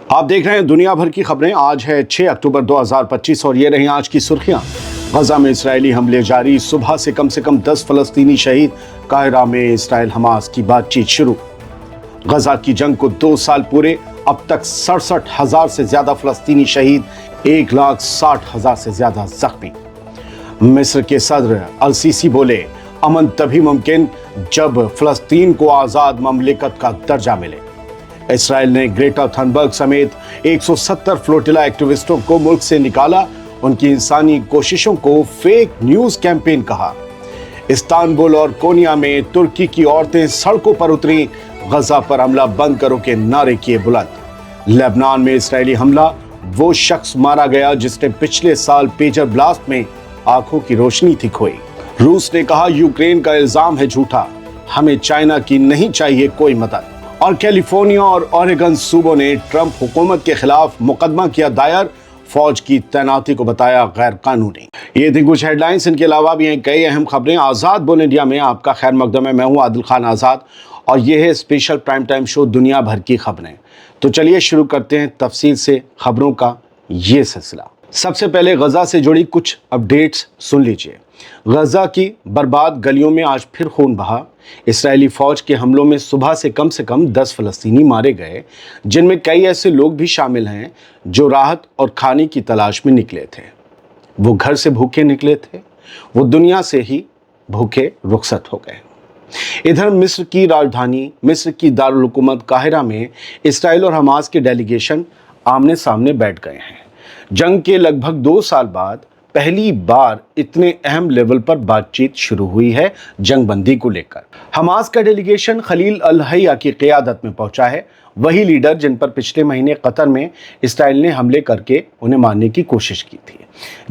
आप देख रहे हैं दुनिया भर की खबरें। आज है 6 अक्टूबर 2025 और ये रही आज की सुर्खियां। गजा में इसराइली हमले जारी, सुबह से कम 10 फलस्तीनी शहीद। काहिरा में इसराइल हमास की बातचीत शुरू। गजा की जंग को 2 साल पूरे, अब तक 67,000 से ज्यादा फलस्तीनी शहीद, 1,60,000 से ज्यादा जख्मी। मिस्र के सदर अल सीसी बोले, अमन तभी मुमकिन जब फलस्तीन को आजाद ममलिकत का दर्जा मिले। इसराइल ने ग्रेटा थनबर्ग समेत 170 फ्लोटिला एक्टिविस्टों को मुल्क से निकाला। उनकी इंसानी कोशिशों को फेक न्यूज कैंपेन कहा। इस्तांबुल और कोनिया में तुर्की की औरतें सड़कों पर उतरी, गजा पर हमला बंद करो के नारे किए बुलंद। लेबनान में इसराइली हमला, वो शख्स मारा गया जिसने पिछले साल पेजर ब्लास्ट में आंखों की रोशनी थी खोई। रूस ने कहा यूक्रेन का इल्जाम है झूठा, हमें चाइना की नहीं चाहिए कोई मदद। और कैलिफोर्निया और ओरेगन सूबों ने ट्रंप हुकूमत के खिलाफ मुकदमा किया दायर, फौज की तैनाती को बताया गैर कानूनी। ये थी कुछ हेडलाइंस, इनके अलावा भी हैं कई अहम खबरें। आज़ाद बोल इंडिया में आपका खैर मकदम है। मैं हूं आदिल खान आज़ाद और ये है स्पेशल प्राइम टाइम शो दुनिया भर की खबरें। तो चलिए शुरू करते हैं तफसील से खबरों का ये सिलसिला। सबसे पहले गजा से जुड़ी कुछ अपडेट्स सुन लीजिए। गजा की बर्बाद गलियों में आज फिर खून बहा। इसराइली फौज के हमलों में सुबह से कम 10 फलस्तीनी मारे गए, जिनमें कई ऐसे लोग भी शामिल हैं जो राहत और खाने की तलाश में निकले थे। वो घर से भूखे निकले थे, वो दुनिया से ही भूखे रुखसत हो गए। इधर मिस्र की राजधानी, मिस्र की दारुल हुकूमत काहिरा में इसराइल और हमास के डेलीगेशन आमने सामने बैठ गए हैं। जंग के लगभग 2 साल बाद पहली बार इतने अहम लेवल पर बातचीत शुरू हुई है जंगबंदी को लेकर। हमास का डेलीगेशन खलील अल हैया की क़यादत में पहुंचा है, वही लीडर जिन पर पिछले महीने कतर में इसराइल ने हमले करके उन्हें मारने की कोशिश की थी।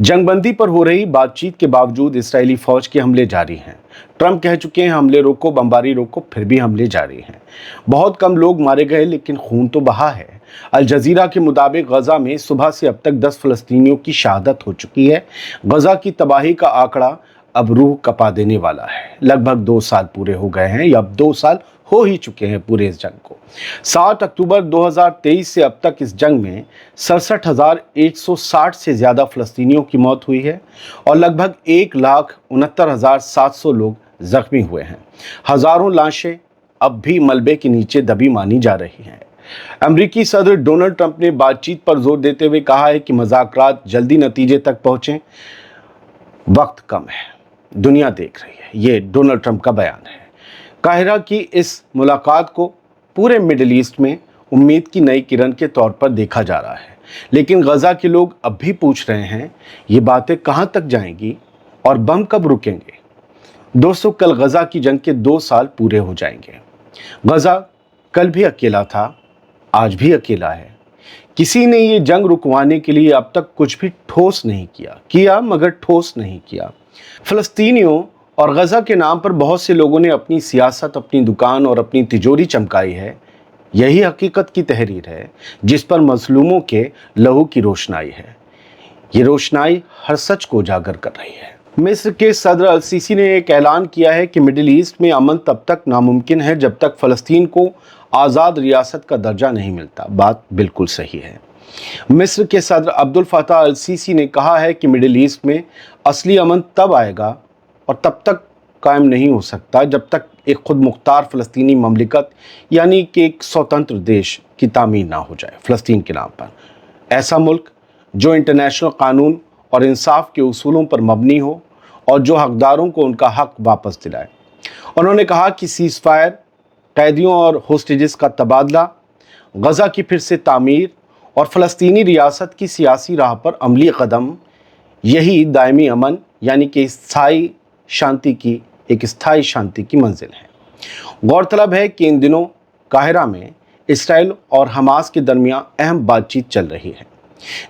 जंगबंदी पर हो रही बातचीत के बावजूद इसराइली फौज के हमले जारी हैं। ट्रंप कह चुके हैं हमले रोको, बमबारी रोको, फिर भी हमले जारी हैं। बहुत कम लोग मारे गए लेकिन खून तो बहा है। अल जजीरा के मुताबिक गजा में सुबह से अब तक 10 फलस्तीनियों की शहादत हो चुकी है। गजा की तबाही का आंकड़ा अब रूह कपा देने वाला है। लगभग 2 साल पूरे हो गए हैं, या अब 2 साल हो ही चुके हैं पूरे इस जंग को। 7 अक्टूबर 2023 से अब तक इस जंग में 67,160 से ज़्यादा फलस्तीनियों की मौत हुई है और लगभग 1,69,700 लोग जख्मी हुए हैं। हज़ारों लाशें अब भी मलबे के नीचे दबी मानी जा रही हैं। अमेरिकी सदर डोनाल्ड ट्रंप ने बातचीत पर जोर देते हुए कहा है कि मुज़ाकरात जल्दी नतीजे तक पहुंचें, वक्त कम है, दुनिया देख रही है। ये डोनाल्ड ट्रंप का बयान है। काहिरा की इस मुलाकात को पूरे मिडिल ईस्ट में उम्मीद की नई किरण के तौर पर देखा जा रहा है, लेकिन गजा के लोग अब भी पूछ रहे हैं ये बातें कहां तक जाएंगी और बम कब रुकेंगे। दोस्तों, कल गजा की जंग के 2 साल पूरे हो जाएंगे। गजा कल भी अकेला था, आज भी अकेला है। किसी ने ये जंग रुकवाने के लिए अब तक कुछ भी ठोस नहीं किया मगर ठोस नहीं किया। फलस्तीनियों और गजा के नाम पर बहुत से लोगों ने अपनी सियासत, अपनी दुकान और अपनी तिजोरी चमकाई है। यही हकीकत की तहरीर है जिस पर मजलूमों के लहू की रोशनाई है। ये रोशनाई हर सच को उजागर कर रही है। मिस्र के सदर अल सीसी ने एक ऐलान किया है कि मिडिल ईस्ट में अमन तब तक नामुमकिन है जब तक फ़लस्तीन को आज़ाद रियासत का दर्जा नहीं मिलता। बात बिल्कुल सही है। मिस्र के सदर अब्दुल फताह अल सीसी ने कहा है कि मिडिल ईस्ट में असली अमन तब आएगा और तब तक कायम नहीं हो सकता जब तक एक खुद मुख्तार फ़लस्तीनी ममलिकत यानी कि एक स्वतंत्र देश की तामीर ना हो जाए फ़लस्तीन के नाम पर। ऐसा मुल्क जो इंटरनेशनल कानून और इंसाफ के उसूलों पर मबनी हो और जो हकदारों को उनका हक वापस दिलाए। उन्होंने कहा कि सीज़ फायर, कैदियों और होस्टेजेस का तबादला, गजा की फिर से तामीर और फ़लस्तीनी रियासत की सियासी राह पर अमली कदम, यही दायमी अमन यानी कि स्थायी शांति की मंजिल है। गौरतलब है कि इन दिनों काहिरा में इसराइल और हमास के दरमियान अहम बातचीत चल रही है,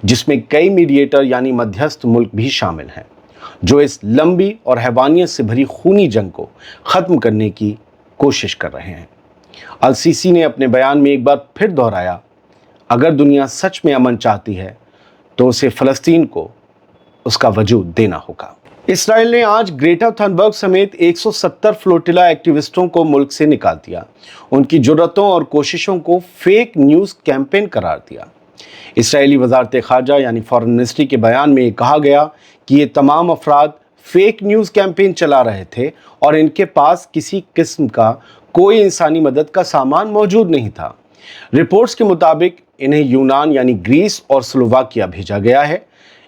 जिसमें कई मीडिएटर यानी मध्यस्थ मुल्क भी शामिल हैं जो इस लंबी और हैवानियत से भरी खूनी जंग को ख़त्म करने की कोशिश कर रहे हैं। अल सीसी ने अपने बयान में एक बार फिर दोहराया, अगर दुनिया सच में अमन चाहती है तो उसे फ़लस्तीन को उसका वजूद देना होगा। इसराइल ने आज ग्रेटा थनबर्ग समेत 170 फ्लोटिला एक्टिविस्टों को मुल्क से निकाल दिया। उनकी जुर्रतों और कोशिशों को फेक न्यूज़ कैंपेन करार दिया। اسرائیلی وزارت خارجہ یعنی فارن منسٹری کے بیان میں یہ کہا گیا کہ یہ تمام افراد فیک نیوز کیمپین چلا رہے تھے اور ان کے پاس کسی قسم کا کوئی انسانی مدد کا سامان موجود نہیں تھا۔ رپورٹس کے مطابق انہیں یونان یعنی گریس اور سلوواکیہ بھیجا گیا ہے۔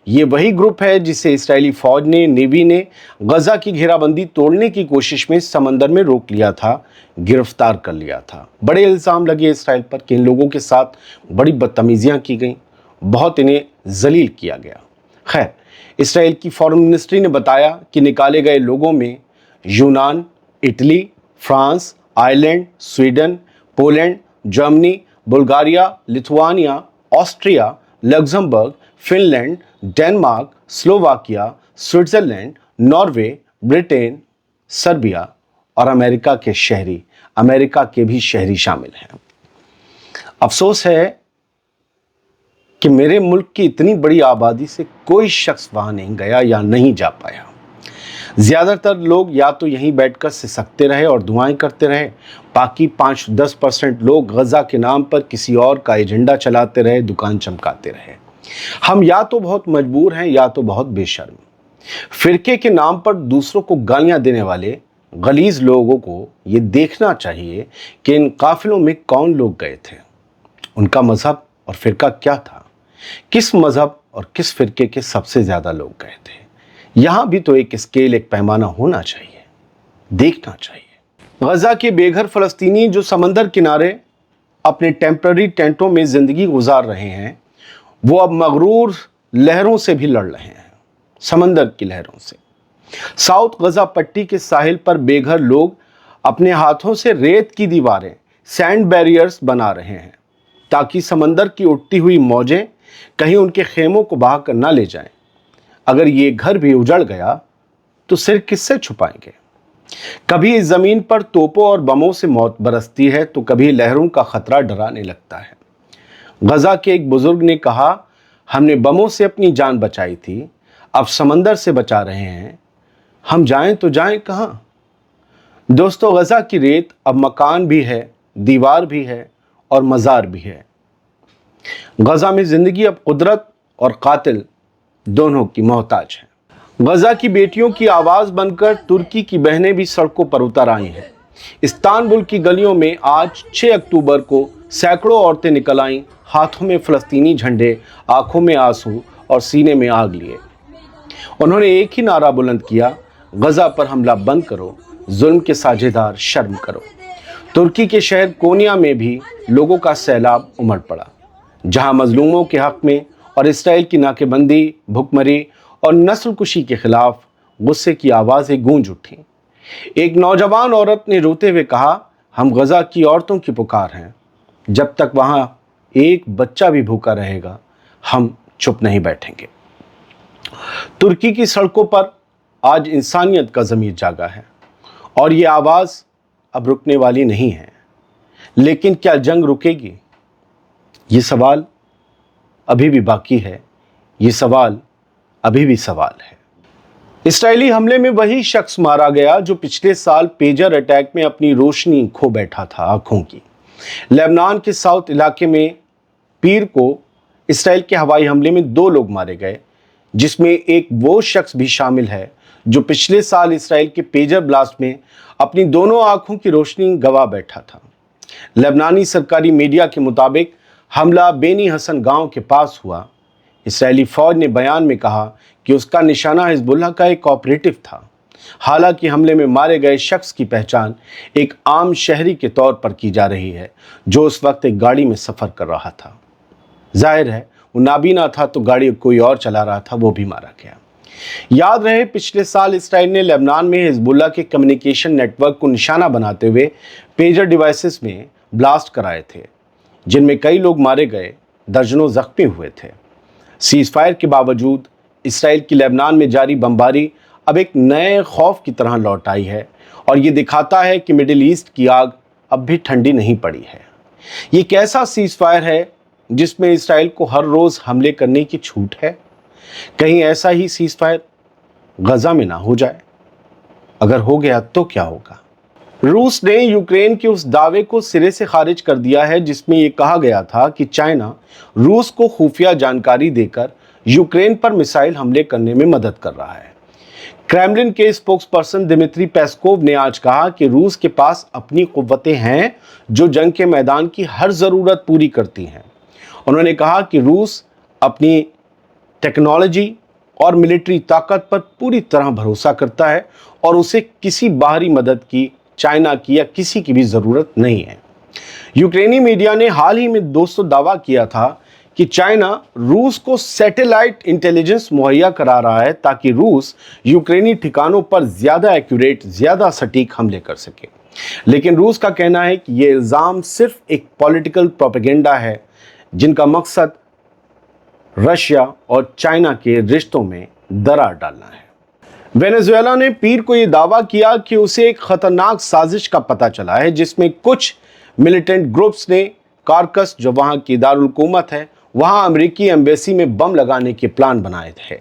یہ وہی گروپ ہے جسے اسرائیلی فوج نے نیوی نے غزہ کی گھیرا بندی توڑنے کی کوشش میں سمندر میں روک لیا تھا، گرفتار کر لیا تھا۔ بڑے الزام لگے اسرائیل پر کہ ان لوگوں کے ساتھ بڑی بدتمیزیاں کی گئیں، بہت انہیں ذلیل کیا گیا۔ خیر، اسرائیل کی فارن منسٹری نے بتایا کہ نکالے گئے لوگوں میں یونان، Italy, France, Ireland, Sweden, Poland, Germany, Bulgaria, Lithuania, Austria, Luxembourg, Finland, Denmark, Slovakia, Switzerland, Norway, Britain, Serbia اور امریکہ کے بھی شہری شامل ہیں۔ افسوس ہے کہ میرے ملک کی اتنی بڑی آبادی سے کوئی شخص وہاں نہیں گیا یا نہیں جا پایا۔ زیادہ تر لوگ یا تو یہیں بیٹھ کر سسکتے رہے اور دعائیں کرتے رہے، باقی 5-10% لوگ غزہ کے نام پر کسی اور کا ایجنڈا چلاتے رہے، دکان چمکاتے رہے۔ ہم یا تو بہت مجبور ہیں یا تو بہت بے شرم۔ فرقے کے نام پر دوسروں کو گالیاں دینے والے غلیظ لوگوں کو یہ دیکھنا چاہیے کہ ان قافلوں میں کون لوگ گئے تھے، ان کا مذہب اور فرقہ کیا تھا، کس مذہب اور کس فرقے کے سب سے زیادہ لوگ گئے تھے۔ یہاں بھی تو ایک اسکیل، ایک پیمانہ ہونا چاہیے، دیکھنا چاہیے۔ غزہ کے بے گھر فلسطینی جو سمندر کنارے اپنے ٹیمپرری ٹینٹوں میں زندگی گزار رہے ہیں، وہ اب مغرور لہروں سے بھی لڑ رہے ہیں، سمندر کی لہروں سے۔ ساؤتھ غزہ پٹی کے ساحل پر بے گھر لوگ اپنے ہاتھوں سے ریت کی دیواریں، سینڈ بیریئرز بنا رہے ہیں تاکہ سمندر کی اٹھتی ہوئی موجیں کہیں ان کے خیموں کو بہا کر نہ لے جائیں۔ اگر یہ گھر بھی اجڑ گیا تو سر کس سے چھپائیں گے؟ کبھی اس زمین پر توپوں اور بموں سے موت برستی ہے تو کبھی لہروں کا خطرہ ڈرانے لگتا ہے۔ غزہ کے ایک بزرگ نے کہا، ہم نے بموں سے اپنی جان بچائی تھی، اب سمندر سے بچا رہے ہیں، ہم جائیں تو جائیں کہاں؟ دوستو، غزہ کی ریت اب مکان بھی ہے، دیوار بھی ہے اور مزار بھی ہے۔ غزہ میں زندگی اب قدرت اور قاتل دونوں کی محتاج ہے۔ غزہ کی بیٹیوں کی آواز بن کر ترکی کی بہنیں بھی سڑکوں پر اتر آئی ہیں۔ استنبول کی گلیوں میں آج 6 اکتوبر کو سینکڑوں عورتیں نکل آئیں، ہاتھوں میں فلسطینی جھنڈے، آنکھوں میں آنسو اور سینے میں آگ لیے۔ انہوں نے ایک ہی نعرہ بلند کیا، غزہ پر حملہ بند کرو، ظلم کے ساجھیدار شرم کرو۔ ترکی کے شہر کونیا میں بھی لوگوں کا سیلاب امڑ پڑا، جہاں مظلوموں کے حق میں اور اسرائیل کی ناکہ بندی، بھوک مری اور نسل کشی کے خلاف غصے کی آوازیں گونج اٹھیں۔ ایک نوجوان عورت نے روتے ہوئے کہا، ہم غزہ کی عورتوں کی پکار ہیں، جب تک وہاں ایک بچہ بھی بھوکا رہے گا ہم چپ نہیں بیٹھیں گے۔ ترکی کی سڑکوں پر آج انسانیت کا ضمیر جاگا ہے اور یہ آواز اب رکنے والی نہیں ہے۔ لیکن کیا جنگ رکے گی؟ یہ سوال ابھی بھی باقی ہے، یہ سوال ابھی بھی سوال ہے۔ اسرائیلی حملے میں وہی شخص مارا گیا جو پچھلے سال پیجر اٹیک میں اپنی روشنی کھو بیٹھا تھا، آنکھوں کی۔ لبنان کے ساؤتھ علاقے میں پیر کو اسرائیل کے ہوائی حملے میں 2 لوگ مارے گئے، جس میں ایک وہ شخص بھی شامل ہے جو پچھلے سال اسرائیل کے پیجر بلاسٹ میں اپنی دونوں آنکھوں کی روشنی گوا بیٹھا تھا۔ لبنانی سرکاری میڈیا کے مطابق حملہ بینی حسن گاؤں کے پاس ہوا۔ اسرائیلی فوج نے بیان میں کہا کہ اس کا نشانہ حزب اللہ کا ایک آپریٹو تھا۔ حالانکہ حملے میں مارے گئے شخص کی پہچان ایک عام شہری کے طور پر کی جا رہی ہے جو اس وقت ایک گاڑی میں سفر کر رہا تھا۔ ظاہر ہے وہ نابینا تھا تو گاڑی کوئی اور چلا رہا تھا، وہ بھی مارا گیا۔ یاد رہے پچھلے سال اسرائیل نے لبنان میں حزب اللہ کے کمیونیکیشن نیٹ ورک کو نشانہ بناتے ہوئے پیجر ڈیوائسز میں بلاسٹ کرائے تھے، جن میں کئی لوگ مارے گئے، درجنوں زخمی ہوئے تھے۔ سیز فائر کے باوجود اسرائیل کی لبنان میں جاری بمباری اب ایک نئے خوف کی طرح لوٹ آئی ہے اور یہ دکھاتا ہے کہ مڈل ایسٹ کی آگ اب بھی ٹھنڈی نہیں پڑی ہے۔ یہ ایک ایسا سیز فائر ہے جس میں اسرائیل کو ہر روز حملے کرنے کی چھوٹ ہے۔ کہیں ایسا ہی سیز فائر غزہ میں نہ ہو جائے؟ اگر ہو گیا تو کیا ہوگا؟ रूस ने यूक्रेन के उस दावे को सिरे से खारिज कर दिया है जिसमें यह कहा गया था कि चाइना रूस को खुफिया जानकारी देकर यूक्रेन पर मिसाइल हमले करने में मदद कर रहा है। क्रेमलिन के स्पोक्स पर्सन दिमित्री पेस्कोव ने आज कहा कि रूस के पास अपनी कुव्वतें हैं जो जंग के मैदान की हर ज़रूरत पूरी करती हैं। उन्होंने कहा कि रूस अपनी टेक्नोलॉजी और मिलिट्री ताकत पर पूरी तरह भरोसा करता है और उसे किसी बाहरी मदद की, चाइना की या किसी की भी ज़रूरत नहीं है। यूक्रेनी मीडिया ने हाल ही में दोस्तों दावा किया था कि चाइना रूस को सैटेलाइट इंटेलिजेंस मुहैया करा रहा है ताकि रूस यूक्रेनी ठिकानों पर ज़्यादा एक्यूरेट, ज़्यादा सटीक हमले कर सके। लेकिन रूस का कहना है कि ये इल्ज़ाम सिर्फ एक पॉलिटिकल प्रोपेगेंडा है जिनका मकसद रशिया और चाइना के रिश्तों में दरार डालना है। वेनेजुएला ने पीर को यह दावा किया कि उसे एक खतरनाक साजिश का पता चला है जिसमें कुछ मिलिटेंट ग्रुप्स ने कारकस, जो वहां की दारुलकूमत है, वहां अमेरिकी एम्बेसी में बम लगाने के प्लान बनाए थे।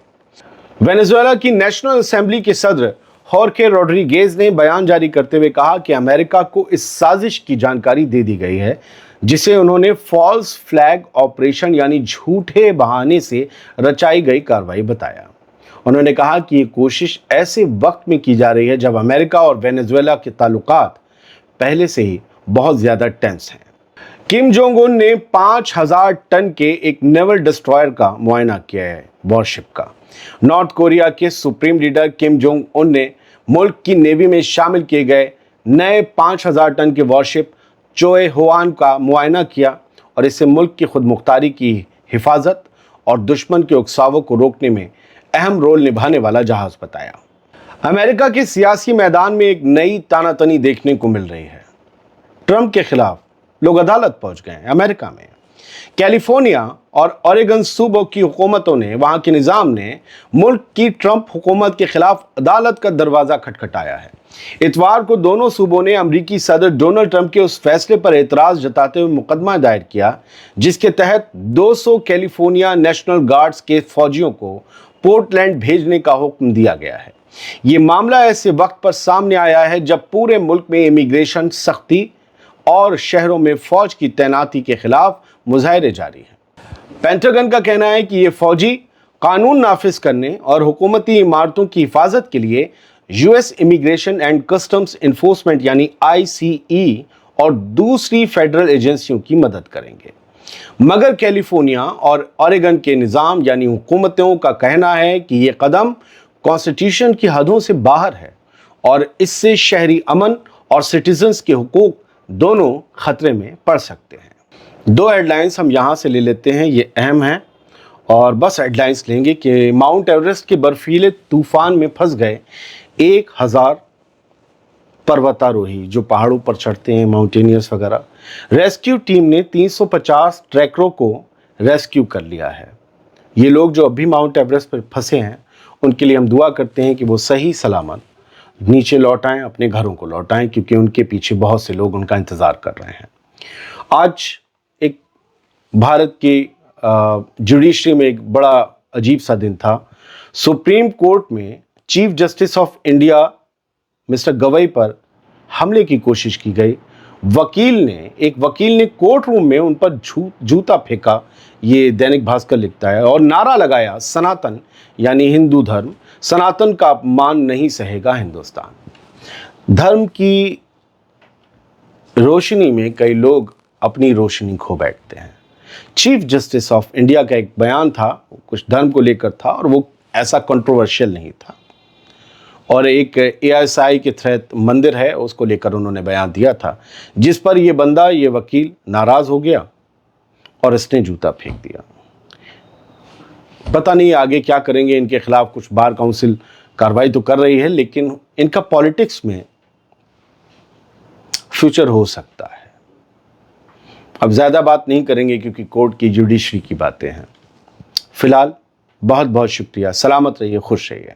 वेनेजुएला की नेशनल असेंबली के सदर होर्खे रोड्रिगेज ने बयान जारी करते हुए कहा कि अमेरिका को इस साजिश की जानकारी दे दी गई है जिसे उन्होंने फॉल्स फ्लैग ऑपरेशन यानी झूठे बहाने से रचाई गई कार्रवाई बताया। उन्होंने कहा कि ये कोशिश ऐसे वक्त में की जा रही है जब अमेरिका और वेनेजुएला के ताल्लुकात पहले से ही बहुत ज़्यादा टेंस हैं। किम जोंग उन ने 5000 टन के एक नेवल डिस्ट्रॉयर का मुआयना किया है, वॉरशिप का। नॉर्थ कोरिया के supreme leader Kim Jong Un ने मुल्क की नेवी में शामिल किए गए नए 5000 टन के वॉरशिप चोए होआन का मुआयना किया और इसे मुल्क की खुदमुख्तारी की हिफाजत और दुश्मन के उकसावों को रोकने में अहम रोल निभाने वाला जहाज बताया। अमेरिका के सियासी मैदान में एक नई तानातनी देखने को मिल रही है। ट्रंप के खिलाफ लोग अदालत पहुंच गए हैं। अमेरिका में कैलिफोर्निया और ओरेगन सूबों की हुकूमतों ने, वहां के निज़ाम ने मुल्क की ट्रंप हुकूमत के खिलाफ अदालत का दरवाज़ा खटखटाया है। इतवार को दोनों सूबों ने अमरीकी सदर डोनाल्ड ट्रंप के उस फैसले पर एतराज़ जताते हुए मुकदमा दायर किया जिसके तहत 200 कैलिफोर्निया नेशनल गार्ड्स के फौजियों को पोर्टलैंड भेजने का हुक्म दिया गया है। ये मामला ऐसे वक्त पर सामने आया है जब पूरे मुल्क में इमिग्रेशन सख्ती और शहरों में फौज की तैनाती के खिलाफ मुजाहरे जारी हैं। पेंटागन का कहना है कि ये फौजी कानून नाफिज करने और हुकूमती इमारतों की हिफाजत के लिए US immigration and customs enforcement यानी ICE और दूसरी फेडरल एजेंसियों की मदद करेंगे। मगर कैलिफोर्निया और ओरेगन के निज़ाम यानी हुकूमतों का कहना है कि ये कदम कॉन्स्टिट्यूशन की हदों से बाहर है और इससे शहरी अमन और सिटीजन्स के हुकूक दोनों खतरे में पड़ सकते हैं। दो हेडलाइंस हम यहाँ से ले लेते हैं, ये अहम हैं और बस हेडलाइंस लेंगे कि माउंट एवरेस्ट के बर्फीले तूफान में फंस गए 1000 पर्वतारोही जो पहाड़ों पर चढ़ते हैं, माउंटेनियर्स वगैरह। रेस्क्यू टीम ने 350 ट्रैकरों को रेस्क्यू कर लिया है। ये लोग जो अभी माउंट एवरेस्ट पर फंसे हैं उनके लिए हम दुआ करते हैं कि वो सही सलामत नीचे लौट आएं, अपने घरों को लौट आएं, क्योंकि उनके पीछे बहुत से लोग उनका इंतज़ार कर रहे हैं। आज एक भारत की जुडिशरी में एक बड़ा अजीब सा दिन था। सुप्रीम कोर्ट में chief justice of India mister Gavai पर हमले की कोशिश की गई। एक वकील ने कोर्ट रूम में उन पर जूता फेंका, ये दैनिक भास्कर लिखता है, और नारा लगाया सनातन यानी हिंदू धर्म, सनातन का अपमान नहीं सहेगा हिंदुस्तान। धर्म की रोशनी में कई लोग अपनी रोशनी खो बैठते हैं। चीफ जस्टिस ऑफ इंडिया का एक बयान था, कुछ धर्म को लेकर था और वो ऐसा कंट्रोवर्शियल नहीं था, और एक ASI के तहत मंदिर है उसको लेकर उन्होंने बयान दिया था, जिस पर ये बंदा, ये वकील नाराज़ हो गया और इसने जूता फेंक दिया। पता नहीं आगे क्या करेंगे इनके खिलाफ। कुछ बार काउंसिल कार्रवाई तो कर रही है, लेकिन इनका पॉलिटिक्स में फ्यूचर हो सकता है। अब ज़्यादा बात नहीं करेंगे क्योंकि कोर्ट की जुडिशरी की बातें हैं। फिलहाल बहुत बहुत शुक्रिया। सलामत रहिए, खुश रहिए।